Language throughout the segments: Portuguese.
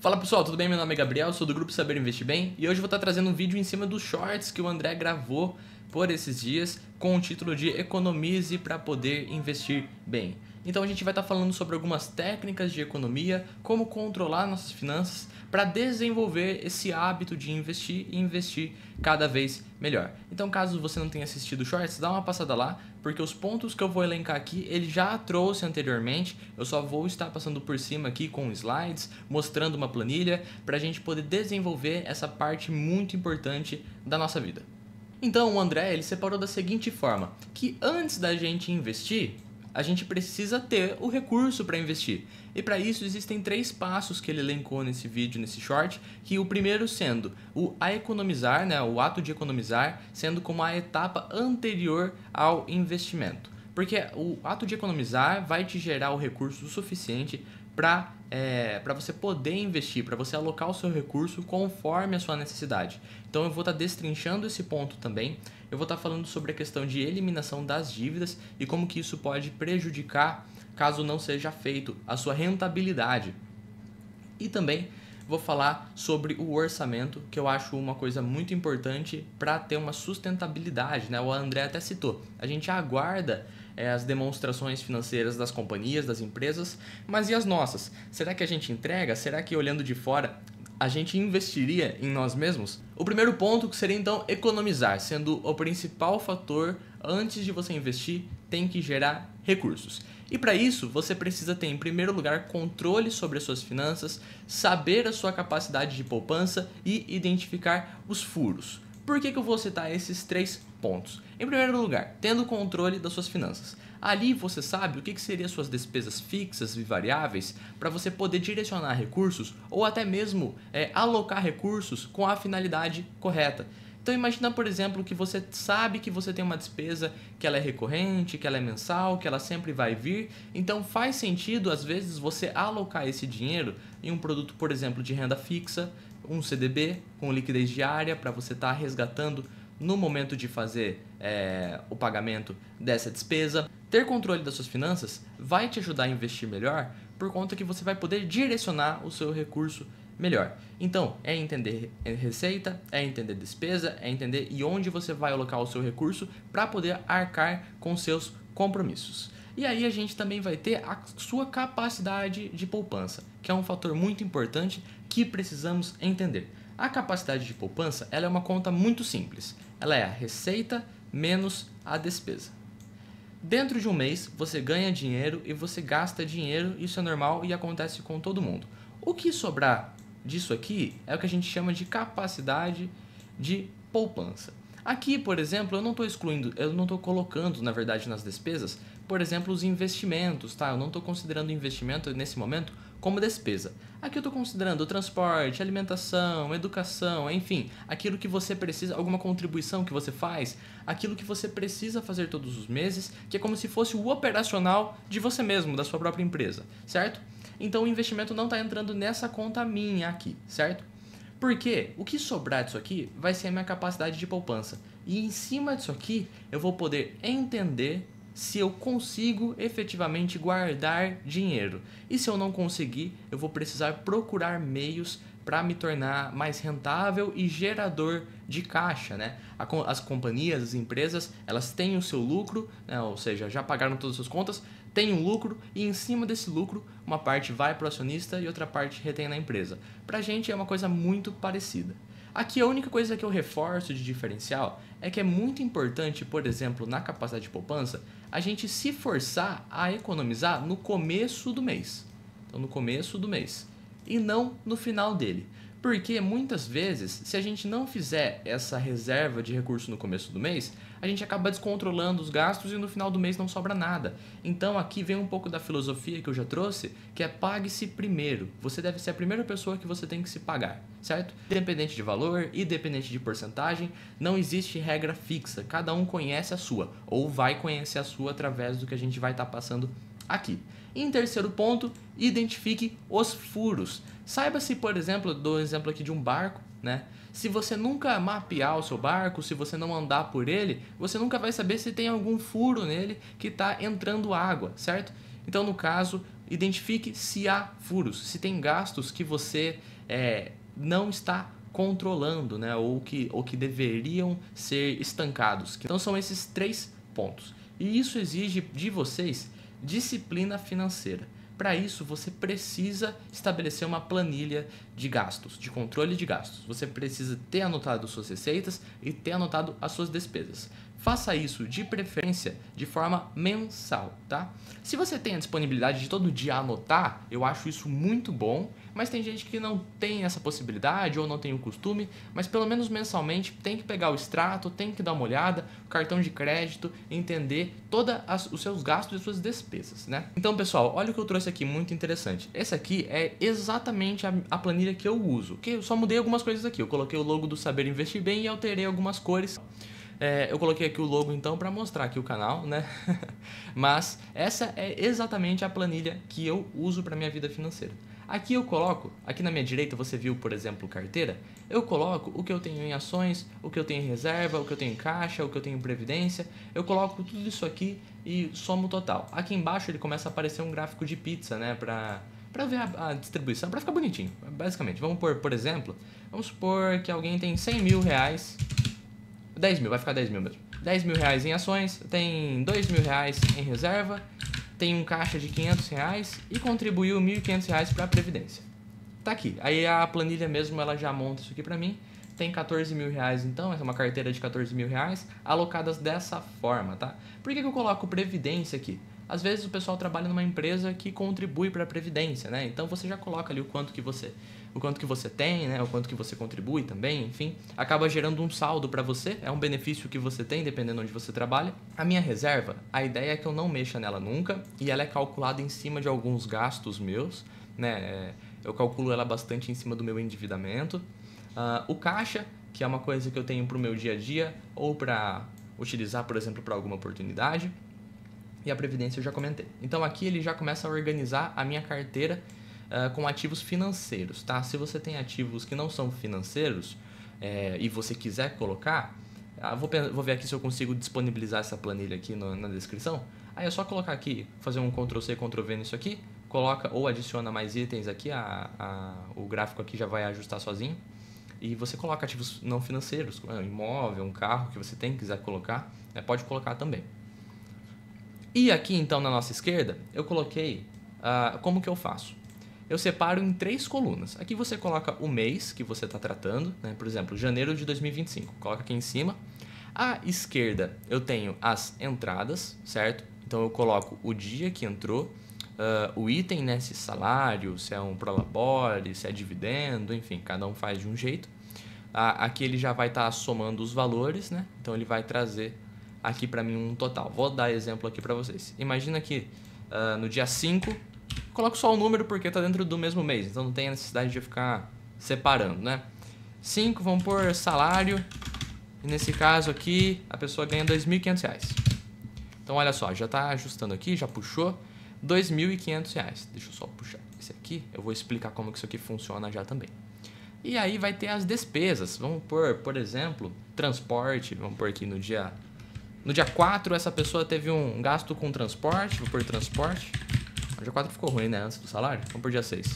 Fala pessoal, tudo bem? Meu nome é Gabriel, sou do grupo Saber Investir Bem e hoje eu vou estar trazendo um vídeo em cima dos shorts que o André gravou por esses dias com o título de Economize para poder investir bem. Então a gente vai estar falando sobre algumas técnicas de economia, como controlar nossas finanças para desenvolver esse hábito de investir e investir cada vez melhor. Então caso você não tenha assistido o shorts, dá uma passada lá, porque os pontos que eu vou elencar aqui ele já trouxe anteriormente, eu só vou estar passando por cima aqui com slides, mostrando uma planilha para a gente poder desenvolver essa parte muito importante da nossa vida. Então o André ele separou da seguinte forma, que antes da gente investir, a gente precisa ter o recurso para investir. E para isso existem 3 passos que ele elencou nesse vídeo, nesse short, que o primeiro sendo a economizar, né, o ato de economizar, sendo como a etapa anterior ao investimento. Porque o ato de economizar vai te gerar o recurso suficiente para você poder investir, para você alocar o seu recurso conforme a sua necessidade. Então eu vou estar destrinchando esse ponto também. Eu vou estar falando sobre a questão de eliminação das dívidas e como que isso pode prejudicar caso não seja feito a sua rentabilidade. E também vou falar sobre o orçamento, que eu acho uma coisa muito importante para ter uma sustentabilidade, né? O André até citou. A gente aguarda as demonstrações financeiras das companhias, das empresas, mas e as nossas? Será que a gente entrega? Será que olhando de fora a gente investiria em nós mesmos? O primeiro ponto seria então economizar, sendo o principal fator antes de você investir, tem que gerar recursos. E para isso você precisa ter em primeiro lugar controle sobre as suas finanças, saber a sua capacidade de poupança e identificar os furos. Por que eu vou citar esses 3 pontos? Em primeiro lugar, tendo controle das suas finanças. Ali você sabe o que seriam suas despesas fixas e variáveis para você poder direcionar recursos ou até mesmo alocar recursos com a finalidade correta. Então imagina, por exemplo, que você sabe que você tem uma despesa que ela é recorrente, que ela é mensal, que ela sempre vai vir. Então faz sentido, às vezes, você alocar esse dinheiro em um produto, por exemplo, de renda fixa, um CDB com liquidez diária para você estar resgatando no momento de fazer o pagamento dessa despesa. Ter controle das suas finanças vai te ajudar a investir melhor por conta que você vai poder direcionar o seu recurso melhor. Então, é entender receita, é entender despesa, é entender e onde você vai alocar o seu recurso para poder arcar com seus compromissos. E aí a gente também vai ter a sua capacidade de poupança, que é um fator muito importante que precisamos entender. A capacidade de poupança ela é uma conta muito simples. Ela é a receita menos a despesa. Dentro de um mês, você ganha dinheiro e você gasta dinheiro, isso é normal e acontece com todo mundo. O que sobrar disso aqui é o que a gente chama de capacidade de poupança. Aqui, por exemplo, eu não estou excluindo, eu não estou colocando, na verdade, nas despesas, por exemplo, os investimentos, tá? Eu não estou considerando investimento nesse momento como despesa. Aqui eu estou considerando o transporte, alimentação, educação, enfim, aquilo que você precisa, alguma contribuição que você faz, aquilo que você precisa fazer todos os meses, que é como se fosse o operacional de você mesmo, da sua própria empresa, certo? Então o investimento não está entrando nessa conta minha aqui, certo? Porque o que sobrar disso aqui vai ser a minha capacidade de poupança. E em cima disso aqui eu vou poder entender se eu consigo efetivamente guardar dinheiro. E se eu não conseguir, eu vou precisar procurar meios para me tornar mais rentável e gerador de caixa, né? As companhias, as empresas, elas têm o seu lucro, né? Ou seja, já pagaram todas as suas contas, tem um lucro e em cima desse lucro uma parte vai para o acionista e outra parte retém na empresa. Para a gente é uma coisa muito parecida. Aqui a única coisa que eu reforço de diferencial é que é muito importante, por exemplo, na capacidade de poupança, a gente se forçar a economizar no começo do mês. Então no começo do mês e não no final dele. Porque muitas vezes, se a gente não fizer essa reserva de recurso no começo do mês, a gente acaba descontrolando os gastos e no final do mês não sobra nada. Então aqui vem um pouco da filosofia que eu já trouxe, que é pague-se primeiro. Você deve ser a primeira pessoa que você tem que se pagar, certo? Independente de valor, independente de porcentagem, não existe regra fixa. Cada um conhece a sua, ou vai conhecer a sua através do que a gente vai estar passando aqui. Em terceiro ponto, identifique os furos. Saiba-se, por exemplo, dou um exemplo aqui de um barco, né? Se você nunca mapear o seu barco, se você não andar por ele, você nunca vai saber se tem algum furo nele que está entrando água, certo? Então, no caso, identifique se há furos, se tem gastos que você não está controlando, né? ou que deveriam ser estancados. Então são esses 3 pontos. E isso exige de vocês disciplina financeira. Para isso, você precisa estabelecer uma planilha de gastos, de controle de gastos. Você precisa ter anotado suas receitas e ter anotado as suas despesas. Faça isso, de preferência, de forma mensal, tá? Se você tem a disponibilidade de todo dia anotar, eu acho isso muito bom, mas tem gente que não tem essa possibilidade ou não tem o costume, mas pelo menos mensalmente tem que pegar o extrato, tem que dar uma olhada, o cartão de crédito, entender todos os seus gastos e suas despesas, né? Então, pessoal, olha o que eu trouxe aqui, muito interessante. Esse aqui é exatamente a planilha que eu uso, que eu só mudei algumas coisas aqui. Eu coloquei o logo do Saber Investir Bem e alterei algumas cores. Eu coloquei aqui o logo então para mostrar aqui o canal, né? Mas essa é exatamente a planilha que eu uso para minha vida financeira. Aqui eu coloco, aqui na minha direita você viu, por exemplo, carteira, eu coloco o que eu tenho em ações, o que eu tenho em reserva, o que eu tenho em caixa, o que eu tenho em previdência, eu coloco tudo isso aqui e somo o total. Aqui embaixo ele começa a aparecer um gráfico de pizza, né, para ver a distribuição, para ficar bonitinho, basicamente. Vamos por exemplo, vamos supor que alguém tem 100 mil reais, 10 mil, vai ficar 10 mil mesmo. 10 mil reais em ações, tem 2 mil reais em reserva, tem um caixa de 500 reais e contribuiu 1.500 reais para a Previdência. Tá aqui. Aí a planilha mesmo, ela já monta isso aqui para mim. Tem 14 mil reais então, essa é uma carteira de 14 mil reais, alocadas dessa forma, tá? Por que eu coloco Previdência aqui? Às vezes o pessoal trabalha numa empresa que contribui para a Previdência, né? Então você já coloca ali o quanto que você tem, né? O quanto que você contribui também, enfim. Acaba gerando um saldo para você, é um benefício que você tem, dependendo de onde você trabalha. A minha reserva, a ideia é que eu não mexa nela nunca, e ela é calculada em cima de alguns gastos meus, né? Eu calculo ela bastante em cima do meu endividamento. O caixa, que é uma coisa que eu tenho para o meu dia a dia, ou para utilizar, por exemplo, para alguma oportunidade. E a Previdência eu já comentei. Então aqui ele já começa a organizar a minha carteira com ativos financeiros, tá? Se você tem ativos que não são financeiros e você quiser colocar, vou ver aqui se eu consigo disponibilizar essa planilha aqui na descrição. Aí é só colocar aqui, fazer um Ctrl+C, Ctrl+V nisso aqui, coloca ou adiciona mais itens aqui, o gráfico aqui já vai ajustar sozinho. E você coloca ativos não financeiros, um imóvel, um carro que você tem, quiser colocar, pode colocar também. E aqui então na nossa esquerda, eu coloquei como que eu faço. Eu separo em 3 colunas. Aqui você coloca o mês que você está tratando, né? Por exemplo, janeiro de 2025. Coloca aqui em cima. À esquerda eu tenho as entradas, certo? Então eu coloco o dia que entrou, o item, né? Se salário, se é um prolabore, se é dividendo, enfim, cada um faz de um jeito. Aqui ele já vai estar somando os valores, né? Então ele vai trazer aqui para mim um total. Vou dar exemplo aqui para vocês. Imagina que no dia 5, coloco só o número porque está dentro do mesmo mês, então não tem a necessidade de ficar separando, né? 5, vamos pôr salário, e nesse caso aqui a pessoa ganha R$ 2.500. Então olha só, já está ajustando aqui, já puxou R$ 2.500. Deixa eu só puxar esse aqui, eu vou explicar como que isso aqui funciona já também. E aí vai ter as despesas, vamos pôr, por exemplo, transporte, vamos pôr aqui no dia 4, essa pessoa teve um gasto com transporte, vou pôr transporte. O dia 4 ficou ruim, né? Antes do salário. Vamos pôr dia 6.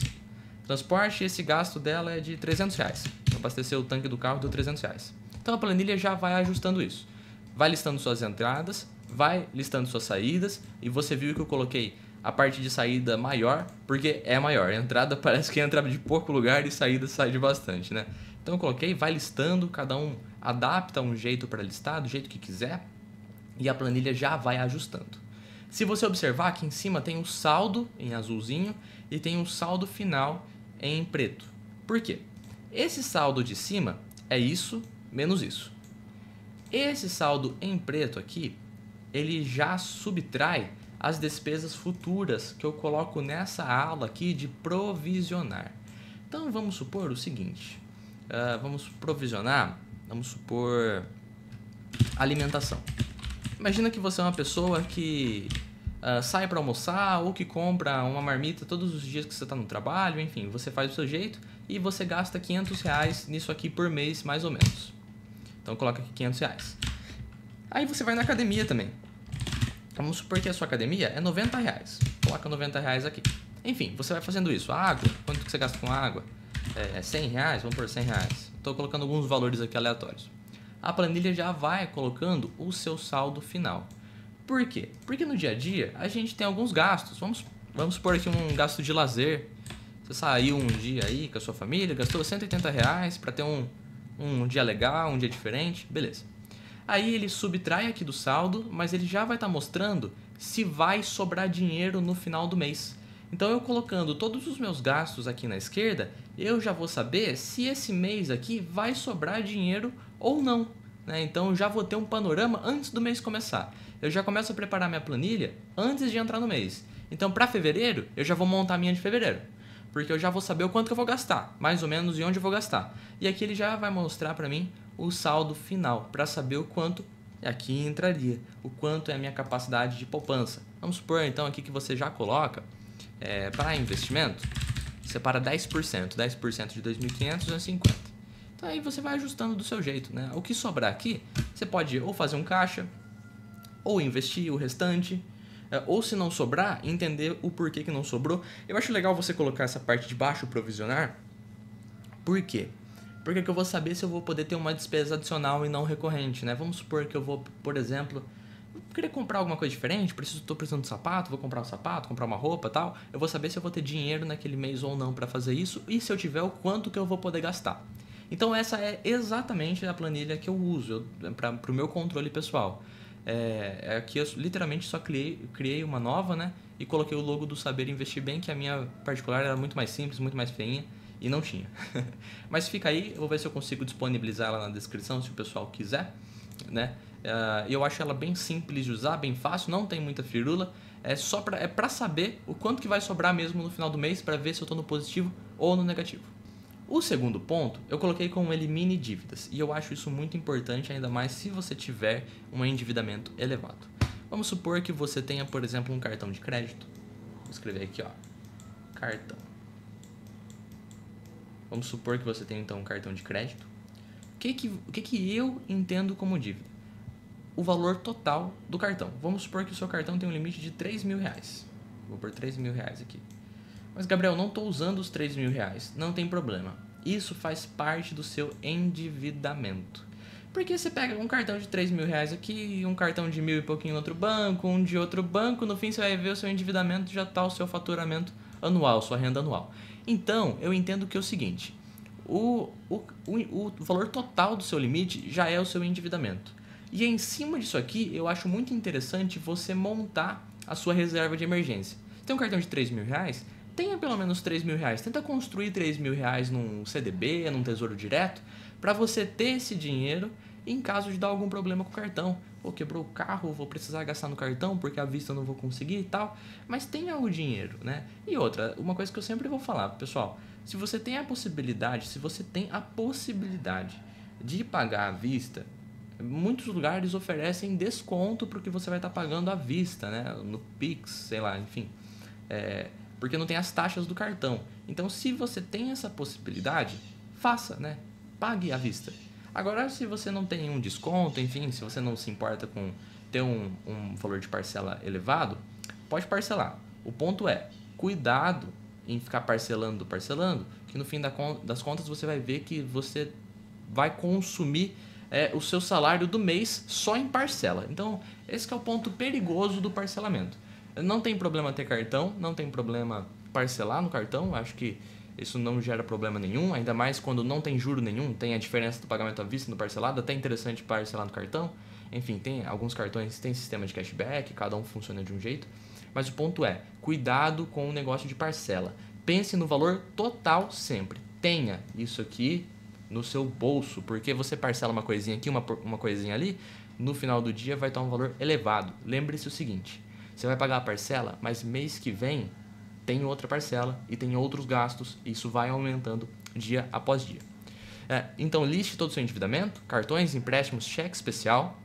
Transporte, esse gasto dela é de R$ 300. Para abastecer o tanque do carro deu R$ 300. Então a planilha já vai ajustando isso. Vai listando suas entradas, vai listando suas saídas. E você viu que eu coloquei a parte de saída maior, porque é maior. A entrada parece que entra de pouco lugar e saída sai de bastante, né? Então eu coloquei, vai listando, cada um adapta um jeito para listar, do jeito que quiser. E a planilha já vai ajustando. Se você observar, aqui em cima tem um saldo em azulzinho e tem um saldo final em preto. Por quê? Esse saldo de cima é isso menos isso. Esse saldo em preto aqui, ele já subtrai as despesas futuras que eu coloco nessa ala aqui de provisionar. Então vamos supor o seguinte, vamos provisionar, vamos supor alimentação. Imagina que você é uma pessoa que sai para almoçar ou que compra uma marmita todos os dias que você está no trabalho, enfim, você faz do seu jeito e você gasta R$500 nisso aqui por mês, mais ou menos. Então coloca aqui R$500. Aí você vai na academia também. Vamos supor que a sua academia é R$90. Coloca R$90 aqui. Enfim, você vai fazendo isso. Água, quanto que você gasta com água? R$100, vamos por R$100. Estou colocando alguns valores aqui aleatórios. A planilha já vai colocando o seu saldo final. Por quê? Porque no dia a dia a gente tem alguns gastos. Vamos supor aqui um gasto de lazer. Você saiu um dia aí com a sua família, gastou R$180 para ter um dia legal, um dia diferente, beleza. Aí ele subtrai aqui do saldo, mas ele já vai estar mostrando se vai sobrar dinheiro no final do mês. Então eu colocando todos os meus gastos aqui na esquerda, eu já vou saber se esse mês aqui vai sobrar dinheiro ou não, né? Então eu já vou ter um panorama antes do mês começar. Eu já começo a preparar minha planilha antes de entrar no mês. Então para fevereiro, eu já vou montar a minha de fevereiro, porque eu já vou saber o quanto que eu vou gastar, mais ou menos, e onde eu vou gastar. E aqui ele já vai mostrar para mim o saldo final, para saber o quanto aqui entraria, o quanto é a minha capacidade de poupança. Vamos supor então aqui que você já coloca para investimento, separa 10%, 10% de 2.500 é 50. Então aí você vai ajustando do seu jeito, né? O que sobrar aqui, você pode ou fazer um caixa, ou investir o restante, ou se não sobrar, entender o porquê que não sobrou. Eu acho legal você colocar essa parte de baixo provisionar. Por quê? Porque que eu vou saber se eu vou poder ter uma despesa adicional e não recorrente, né? Vamos supor que eu vou, por exemplo, querer comprar alguma coisa diferente, estou precisando de sapato, vou comprar um sapato, comprar uma roupa e tal. Eu vou saber se eu vou ter dinheiro naquele mês ou não para fazer isso, e se eu tiver, o quanto que eu vou poder gastar. Então essa é exatamente a planilha que eu uso para o meu controle pessoal. Aqui eu literalmente só criei uma nova, né? E coloquei o logo do Saber Investir Bem, que a minha particular era muito mais simples, muito mais feinha. E não tinha. Mas fica aí, eu vou ver se eu consigo disponibilizar ela na descrição, se o pessoal quiser, né? Eu acho ela bem simples de usar, bem fácil, não tem muita firula. É pra saber o quanto que vai sobrar mesmo no final do mês, para ver se eu tô no positivo ou no negativo. O segundo ponto, eu coloquei como elimine dívidas. E eu acho isso muito importante, ainda mais se você tiver um endividamento elevado. Vamos supor que você tenha, por exemplo, um cartão de crédito. Vou escrever aqui, ó, cartão. Vamos supor que você tem então um cartão de crédito. O que eu entendo como dívida? O valor total do cartão. Vamos supor que o seu cartão tem um limite de R$3.000. Vou pôr R$3.000 aqui. Mas Gabriel, não estou usando os R$3.000. Não tem problema. Isso faz parte do seu endividamento. Porque você pega um cartão de R$3.000 aqui, um cartão de 1.000 e pouquinho em outro banco, um de outro banco, no fim você vai ver o seu endividamento, já está o seu faturamento anual, sua renda anual. Então, eu entendo que é o seguinte, o valor total do seu limite já é o seu endividamento. E em cima disso aqui, eu acho muito interessante você montar a sua reserva de emergência. Você tem um cartão de R$3.000? Tenha pelo menos R$3.000. Tenta construir R$3.000 num CDB, num tesouro direto, para você ter esse dinheiro em caso de dar algum problema com o cartão. Pô, quebrou o carro, vou precisar gastar no cartão porque à vista eu não vou conseguir e tal. Mas tenha o dinheiro, né? E outra, uma coisa que eu sempre vou falar, pessoal, se você tem a possibilidade de pagar à vista, muitos lugares oferecem desconto para o que você vai estar pagando à vista, né? No Pix, sei lá, enfim. Porque não tem as taxas do cartão. Então, se você tem essa possibilidade, faça, né? Pague à vista. Agora, se você não tem um desconto, enfim, se você não se importa com ter um valor de parcela elevado, pode parcelar. O ponto é, cuidado em ficar parcelando, que no fim das contas você vai ver que você vai consumir o seu salário do mês só em parcela. Então, esse que é o ponto perigoso do parcelamento. Não tem problema ter cartão, não tem problema parcelar no cartão, acho que isso não gera problema nenhum, ainda mais quando não tem juro nenhum, tem a diferença do pagamento à vista e no parcelado, até interessante parcelar no cartão. Enfim, tem alguns cartões tem sistema de cashback, cada um funciona de um jeito, mas o ponto é, cuidado com o negócio de parcela. Pense no valor total sempre. Tenha isso aqui no seu bolso, porque você parcela uma coisinha aqui, uma coisinha ali, no final do dia vai estar um valor elevado. Lembre-se o seguinte, você vai pagar a parcela, mas mês que vem tem outra parcela e tem outros gastos, e isso vai aumentando dia após dia. Então liste todo o seu endividamento, cartões, empréstimos, cheque especial,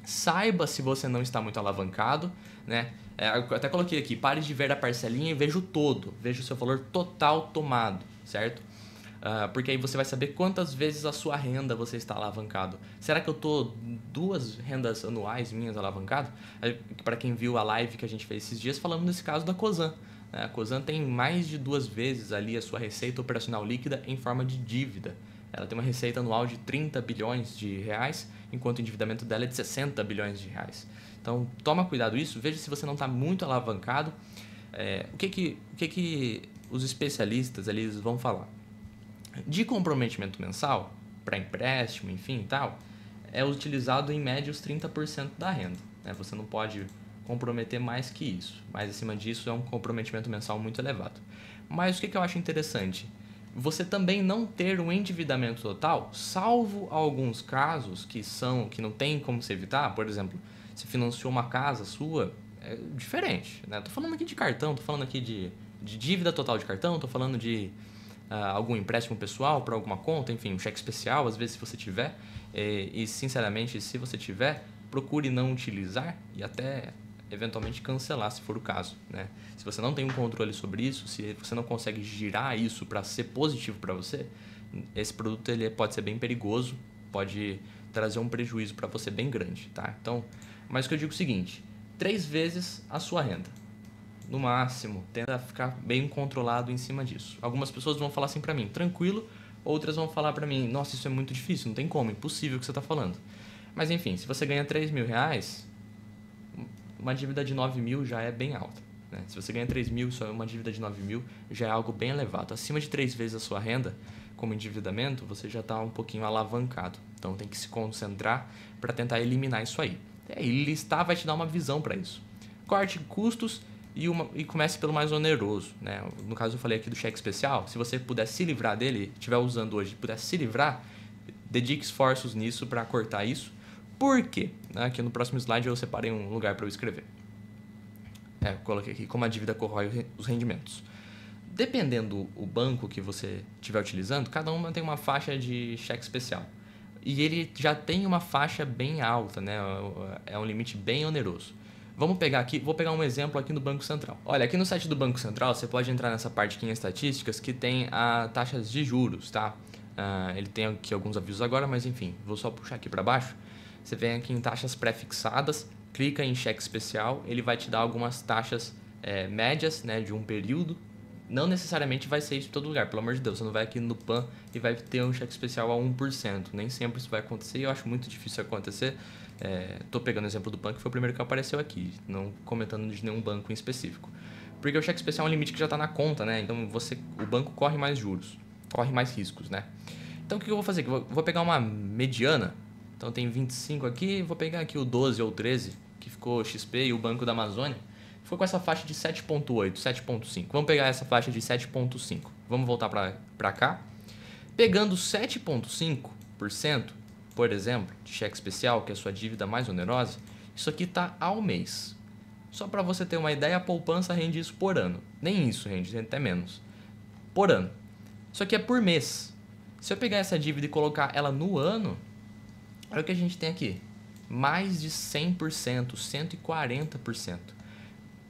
saiba se você não está muito alavancado, né? Eu até coloquei aqui, pare de ver a parcelinha e veja o todo, veja o seu valor total tomado, certo? Porque aí você vai saber quantas vezes a sua renda você está alavancado. Será que eu estou 2 rendas anuais minhas alavancado? Para quem viu a live que a gente fez esses dias, falando nesse caso da Cosan, A Cosan tem mais de 2 vezes ali a sua receita operacional líquida em forma de dívida. Ela tem uma receita anual de 30 bilhões de reais, enquanto o endividamento dela é de 60 bilhões de reais. Então, toma cuidado isso, veja se você não está muito alavancado. O que os especialistas ali vão falar? De comprometimento mensal, para empréstimo, enfim, tal, é utilizado em média os 30% da renda. Você não pode comprometer mais que isso. Mais acima disso é um comprometimento mensal muito elevado. Mas o que eu acho interessante? Você também não ter um endividamento total, salvo alguns casos que não tem como se evitar. Por exemplo, se financiou uma casa sua, é diferente. Tô falando aqui de cartão, tô falando aqui de dívida total de cartão, tô falando de algum empréstimo pessoal para alguma conta, enfim, um cheque especial, às vezes se você tiver. E sinceramente, se você tiver, procure não utilizar e até eventualmente cancelar se for o caso, Se você não tem um controle sobre isso, se você não consegue girar isso para ser positivo para você, esse produto ele pode ser bem perigoso, pode trazer um prejuízo para você bem grande, tá? Então, mas o que eu digo é o seguinte, 3 vezes a sua renda, no máximo, tenta ficar bem controlado em cima disso. Algumas pessoas vão falar assim para mim, tranquilo, outras vão falar para mim, nossa, isso é muito difícil, não tem como, impossível o que você está falando. Mas enfim, se você ganha 3 mil reais, uma dívida de 9 mil já é bem alta. Se você ganha 3 mil, só uma dívida de 9 mil já é algo bem elevado. Acima de 3 vezes a sua renda, como endividamento, você já está um pouquinho alavancado. Então tem que se concentrar para tentar eliminar isso aí. E listar vai te dar uma visão para isso. Corte custos e comece pelo mais oneroso. No caso eu falei aqui do cheque especial, se você puder se livrar dele, estiver usando hoje, puder se livrar, dedique esforços nisso para cortar isso. Por quê? Aqui no próximo slide eu separei um lugar para eu escrever. Eu coloquei aqui como a dívida corrói os rendimentos. Dependendo do banco que você estiver utilizando, cada uma tem uma faixa de cheque especial. E ele já tem uma faixa bem alta, É um limite bem oneroso. Vamos pegar aqui, vou pegar um exemplo aqui no Banco Central. Olha, aqui no site do Banco Central, você pode entrar nessa parte aqui em estatísticas que tem as taxas de juros, tá? Ele tem aqui alguns avisos agora, mas enfim, vou só puxar aqui para baixo. Você vem aqui em taxas pré-fixadas, clica em cheque especial, ele vai te dar algumas taxas médias, de um período. Não necessariamente vai ser isso em todo lugar, pelo amor de Deus. Você não vai aqui no PAN e vai ter um cheque especial a 1%. Nem sempre isso vai acontecer e eu acho muito difícil acontecer. Estou pegando o exemplo do PAN, que foi o primeiro que apareceu aqui, não comentando de nenhum banco em específico. Porque o cheque especial é um limite que já está na conta, Então o banco corre mais juros, corre mais riscos, Então o que eu vou fazer aqui? Vou pegar uma mediana. Então tem 25 aqui, vou pegar aqui o 12 ou 13, que ficou XP e o Banco da Amazônia. Ficou com essa faixa de 7,8, 7,5. Vamos pegar essa faixa de 7,5. Vamos voltar para cá. Pegando 7,5%, por exemplo, de cheque especial, que é a sua dívida mais onerosa, isso aqui está ao mês. Só para você ter uma ideia, a poupança rende isso por ano. Nem isso rende até menos. Por ano. Isso aqui é por mês. Se eu pegar essa dívida e colocar ela no ano, olha o que a gente tem aqui. Mais de 100%, 140%.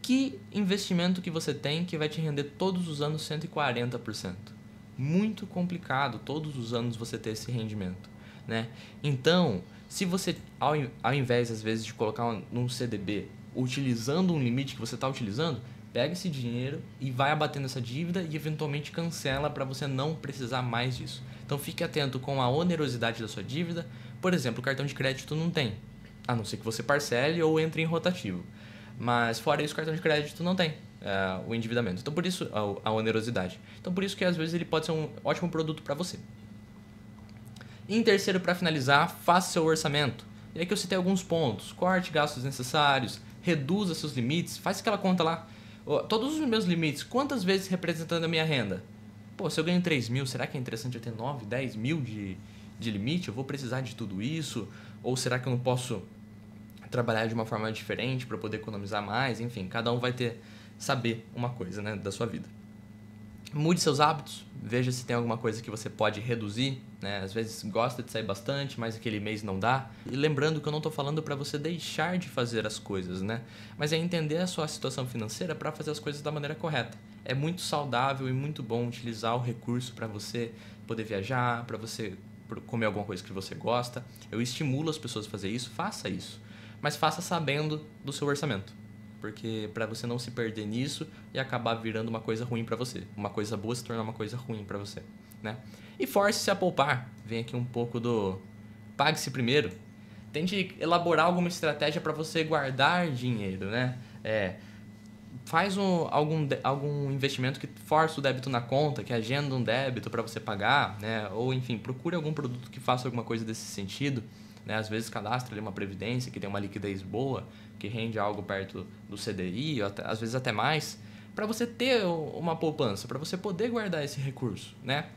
Que investimento que você tem que vai te render todos os anos 140%? Muito complicado todos os anos você ter esse rendimento, Então, se você, ao invés às vezes de colocar num CDB, utilizando um limite que você está utilizando, pega esse dinheiro e vai abatendo essa dívida e eventualmente cancela para você não precisar mais disso. Então fique atento com a onerosidade da sua dívida. Por exemplo, o cartão de crédito não tem, a não ser que você parcele ou entre em rotativo. Mas fora isso, o cartão de crédito não tem o endividamento. Então por isso a onerosidade. Então por isso que às vezes ele pode ser um ótimo produto para você. E em terceiro, para finalizar, faça seu orçamento. E aqui eu citei alguns pontos. Corte gastos necessários, reduza seus limites, faz aquela conta lá. Todos os meus limites, quantas vezes representando a minha renda? Se eu ganho 3 mil, será que é interessante eu ter 9, 10 mil de limite? Eu vou precisar de tudo isso? Ou será que eu não posso trabalhar de uma forma diferente para poder economizar mais? Enfim, cada um vai saber uma coisa da sua vida. Mude seus hábitos, veja se tem alguma coisa que você pode reduzir, Às vezes gosta de sair bastante, mas aquele mês não dá. E lembrando que eu não estou falando para você deixar de fazer as coisas, Mas é entender a sua situação financeira para fazer as coisas da maneira correta. É muito saudável e muito bom utilizar o recurso para você poder viajar, para você comer alguma coisa que você gosta. Eu estimulo as pessoas a fazer isso, faça isso. Mas faça sabendo do seu orçamento. porque para você não se perder nisso e acabar virando uma coisa ruim para você, uma coisa boa se tornar uma coisa ruim para você, né? E force-se a poupar. Vem aqui um pouco do pague-se primeiro. Tente elaborar alguma estratégia para você guardar dinheiro, né? Faz algum investimento que force o débito na conta, que agenda um débito para você pagar, né? Ou enfim, procure algum produto que faça alguma coisa desse sentido, né? Às vezes cadastra ali uma previdência que tem uma liquidez boa, que rende algo perto do CDI, ou até, às vezes até mais, para você ter uma poupança, para você poder guardar esse recurso, né?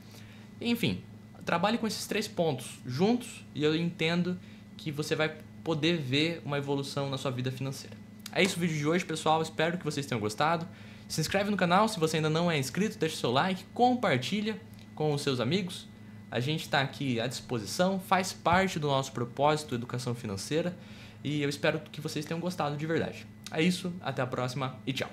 Enfim, trabalhe com esses 3 pontos juntos e eu entendo que você vai poder ver uma evolução na sua vida financeira. É isso o vídeo de hoje, pessoal. Espero que vocês tenham gostado. Se inscreve no canal se você ainda não é inscrito, deixa o seu like, compartilha com os seus amigos. A gente está aqui à disposição, faz parte do nosso propósito Educação Financeira e eu espero que vocês tenham gostado de verdade. É isso, até a próxima e tchau!